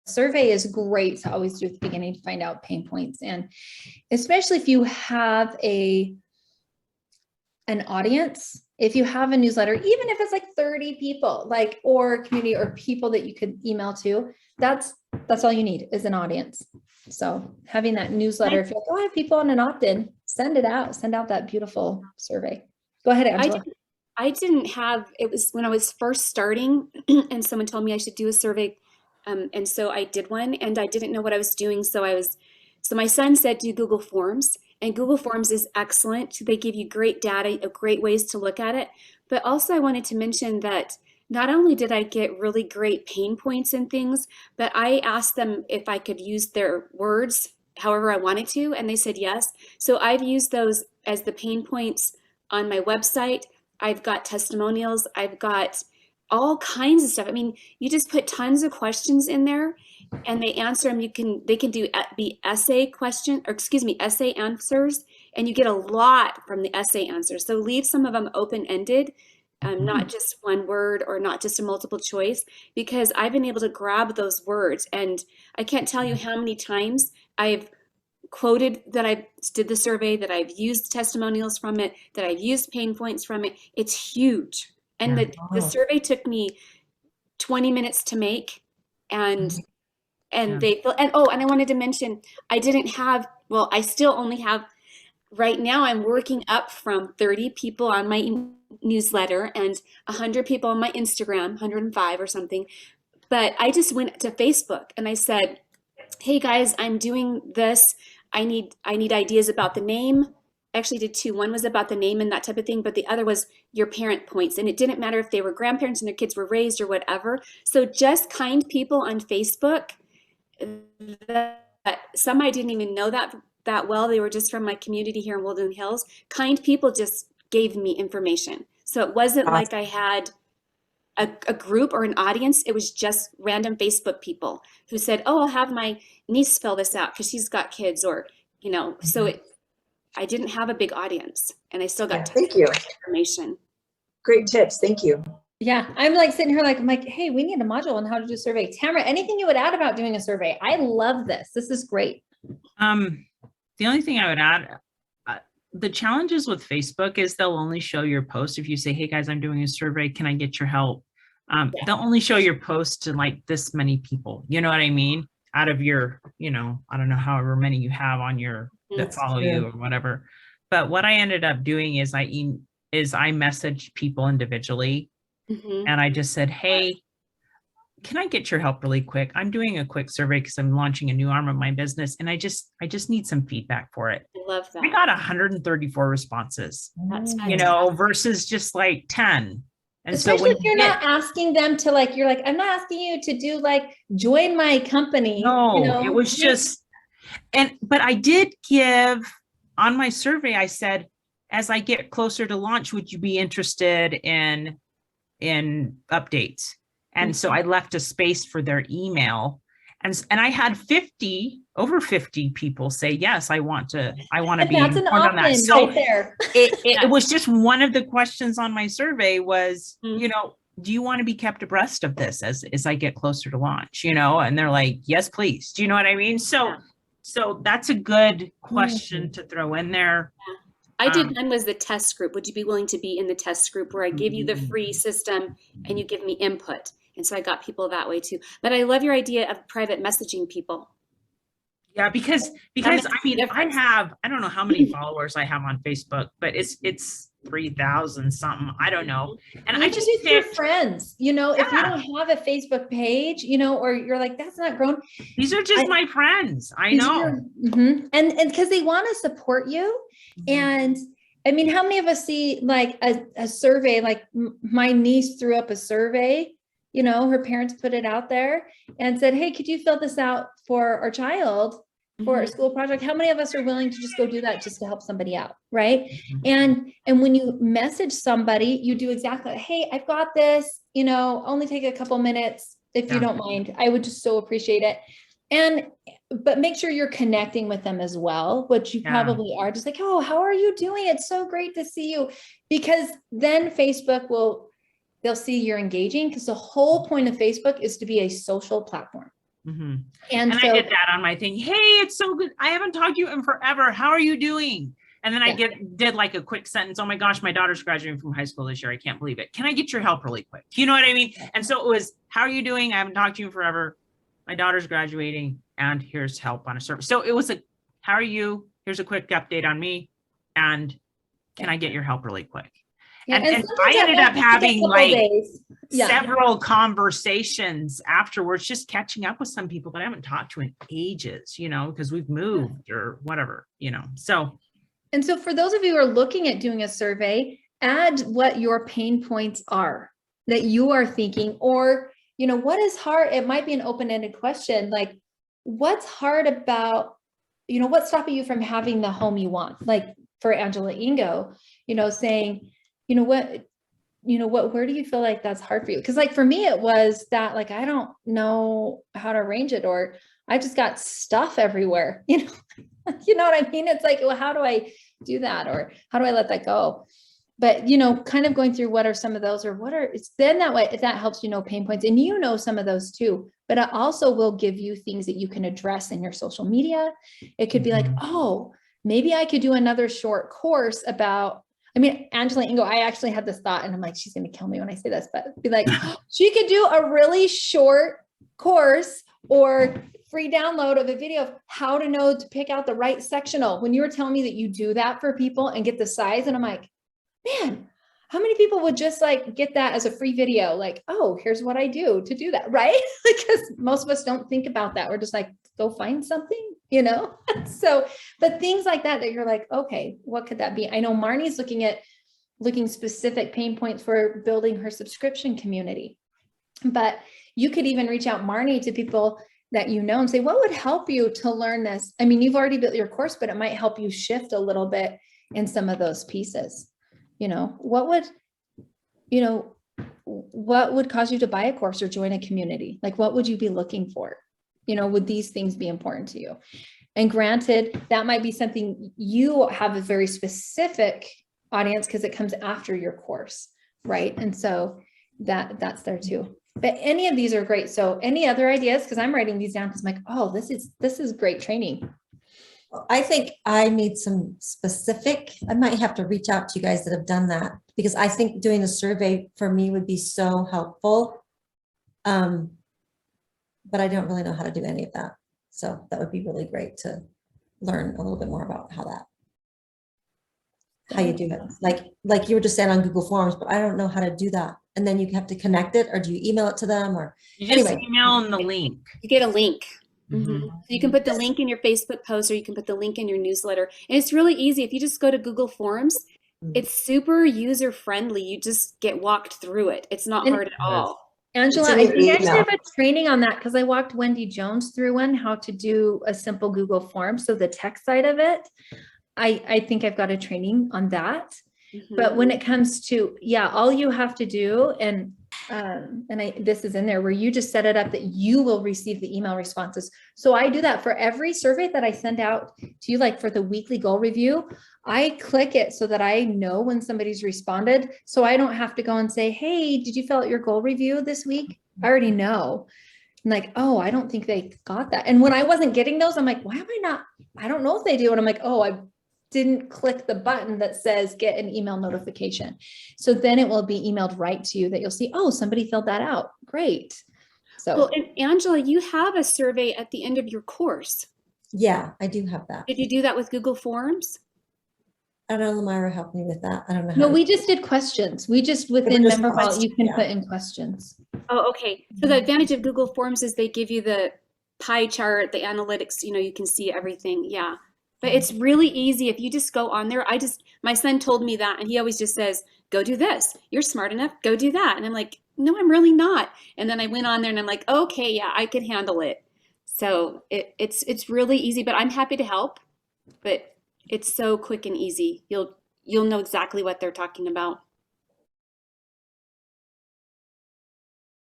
survey is great to always do at the beginning to find out pain points. And especially if you have an audience, if you have a newsletter, even if it's like 30 people, like, or community or people that you could email to, that's all you need is an audience. So having that newsletter, if you're like, oh, I have people on an opt-in, send it out, send out that beautiful survey. Go ahead, Angela. I didn't have, it was when I was first starting and someone told me I should do a survey. And so I did one and I didn't know what I was doing. So my son said, do Google Forms, and Google Forms is excellent. They give you great data, great ways to look at it. But also I wanted to mention that not only did I get really great pain points and things, but I asked them if I could use their words however I wanted to, and they said yes. So I've used those as the pain points on my website. I've got testimonials, I've got all kinds of stuff. I mean, you just put tons of questions in there and they answer them. They can be essay essay answers, and you get a lot from the essay answers. So leave some of them open-ended, not just one word or not just a multiple choice, because I've been able to grab those words. And I can't tell you how many times I've quoted that I did the survey, that I've used testimonials from it, that I've used pain points from it. It's huge. And the survey took me 20 minutes to make, and I wanted to mention, I still only have, right now I'm working up from 30 people on my newsletter and 100 people on my Instagram, 105 or something. But I just went to Facebook and I said, hey guys, I'm doing this. I need ideas about the name. I actually did two. One was about the name and that type of thing, but the other was your parent points. And it didn't matter if they were grandparents and their kids were raised or whatever. So just kind people on Facebook, that some I didn't even know that well. They were just from my community here in Woodland Hills. Kind people just gave me information. So it wasn't like I had a group or an audience. It was just random Facebook people who said, oh, I'll have my niece fill this out because she's got kids, or, so I didn't have a big audience and I still got thank you information. Great tips. Thank you. Yeah, I'm like sitting here I'm like, hey, we need a module on how to do a survey. Tamara, anything you would add about doing a survey? I love this. This is great. The only thing I would add, the challenges with Facebook is they'll only show your post. If you say, hey guys, I'm doing a survey, can I get your help? They'll only show your post to like this many people. You know what I mean? Out of your, I don't know, however many you have on your that follow you or whatever. But what I ended up doing is I messaged people individually, and I just said, hey, can I get your help really quick? I'm doing a quick survey because I'm launching a new arm of my business, and I just need some feedback for it. I love that. I got 134 responses, That's versus just like 10. And especially if you're not asking them to you're like, I'm not asking you to do join my company. No, it was just, but I did give on my survey, I said, as I get closer to launch, would you be interested in updates? And so I left a space for their email, and I had over 50 people say, yes, I want to be informed on that. So right there. it was just one of the questions on my survey was, do you want to be kept abreast of this as I get closer to launch, and they're like, yes, please. Do you know what I mean? So that's a good question to throw in there. Yeah. I did one was the test group. Would you be willing to be in the test group where I give you the free system and you give me input? And so I got people that way too. But I love your idea of private messaging people. Yeah, because I mean, I don't know how many followers I have on Facebook, but it's 3,000 something. I don't know. And I just picked your friends, if you don't have a Facebook page, or you're like, that's not grown. These are just my friends. I know. And because they want to support you. And I mean, how many of us see a survey, my niece threw up a survey, her parents put it out there and said, hey, could you fill this out for our child for a school project? How many of us are willing to just go do that just to help somebody out? Right. And when you message somebody, you do exactly, hey, I've got this, only take a couple minutes if you don't mind. I would just so appreciate it. But make sure you're connecting with them as well, which you probably are, just like, oh, how are you doing? It's so great to see you. Because then Facebook they'll see you're engaging, because the whole point of Facebook is to be a social platform. Mhm. And And so I did that on my thing. Hey, it's so good. I haven't talked to you in forever. How are you doing? And then I did like a quick sentence. Oh my gosh, my daughter's graduating from high school this year. I can't believe it. Can I get your help really quick? You know what I mean? And so it was, how are you doing? I haven't talked to you in forever. My daughter's graduating and here's help on a service. So it was a, how are you? Here's a quick update on me. And can I get your help really quick? yeah, And sometimes I that ended might up take a having couple like days. Yeah. several conversations afterwards, just catching up with some people that I haven't talked to in ages, you know, because we've moved or whatever, you know. So And so for those of you who are looking at doing a survey, add what your pain points are that you are thinking, or, you know, what is hard? It might be an open-ended question, like what's hard about, you know, what's stopping you from having the home you want? Like for Angela Ingo, you know, saying, you know, where do you feel like that's hard for you? Because like for me, it was that like, I don't know how to arrange it, or I just got stuff everywhere, you know, you know what I mean? It's like, well, how do I do that? Or how do I let that go? But, you know, kind of going through what are some of those, or what are, it's then that way, if that helps, you know, pain points, and you know, some of those too, but it also will give you things that you can address in your social media. It could be like, oh, maybe I could do another short course about, I mean, Angela Ingo, I actually had this thought and I'm like, she's going to kill me when I say this, but be like, she could do a really short course or free download of a video of how to know to pick out the right sectional. When you were telling me that you do that for people and get the size, and I'm like, man, how many people would just like get that as a free video? Like, oh, here's what I do to do that, right? Because most of us don't think about that. We're just like, go find something, you know? So, but things like that you're like, okay, what could that be? I know Marnie's looking specific pain points for building her subscription community. But you could even reach out, Marnie, to people that you know and say, what would help you to learn this? I mean, you've already built your course, but it might help you shift a little bit in some of those pieces. You know, what would cause you to buy a course or join a community? Like, what would you be looking for? You know, would these things be important to you? And granted, that might be something you have a very specific audience because it comes after your course, right? And so that's there too. But any of these are great. So any other ideas? Because I'm writing these down because I'm like, oh, this is great training. I think I need some specific, I might have to reach out to you guys that have done that, because I think doing a survey for me would be so helpful. But I don't really know how to do any of that. So that would be really great to learn a little bit more about how you do it. Like you were just saying on Google Forms, but I don't know how to do that. And then you have to connect it, or do you email it to them, or you just anyway. email them the link. You get a link. Mhm. So you can put the link in your Facebook post, or you can put the link in your newsletter. And it's really easy. If you just go to Google Forms, it's super user friendly. You just get walked through it. It's not hard at all. Angela, It's in I your think I actually email. have a training on that because I walked Wendy Jones through one, how to do a simple Google form. So the tech side of it, I think I've got a training on that. But when it comes to, yeah, all you have to do, and this is in there where you just set it up that you will receive the email responses. So I do that for every survey that I send out to you, like for the weekly goal review, I click it so that I know when somebody's responded. So I don't have to go and say, hey, did you fill out your goal review this week? I already know. I'm like, oh, I don't think they got that. And when I wasn't getting those, I'm like, why am I not? I don't know if they do. And I'm like, oh, I didn't click the button that says get an email notification. So then it will be emailed right to you that you'll see, oh, somebody filled that out. Great. So, Well, and Angela, you have a survey at the end of your course. Yeah, I do have that. Did you do that with Google Forms? I don't know, Lamira helped me with that. I don't know. no, how we to- just did questions. We just within just Member Vault, you questions, can yeah. put in questions. Oh, okay. So the advantage of Google Forms is they give you the pie chart, the analytics, you can see everything. Yeah. But it's really easy if you just go on there. My son told me that, and he always just says, go do this. You're smart enough. Go do that. And I'm like, no, I'm really not. And then I went on there and I'm like, okay, yeah, I can handle it. So it's really easy, but I'm happy to help. But it's so quick and easy. You'll know exactly what they're talking about.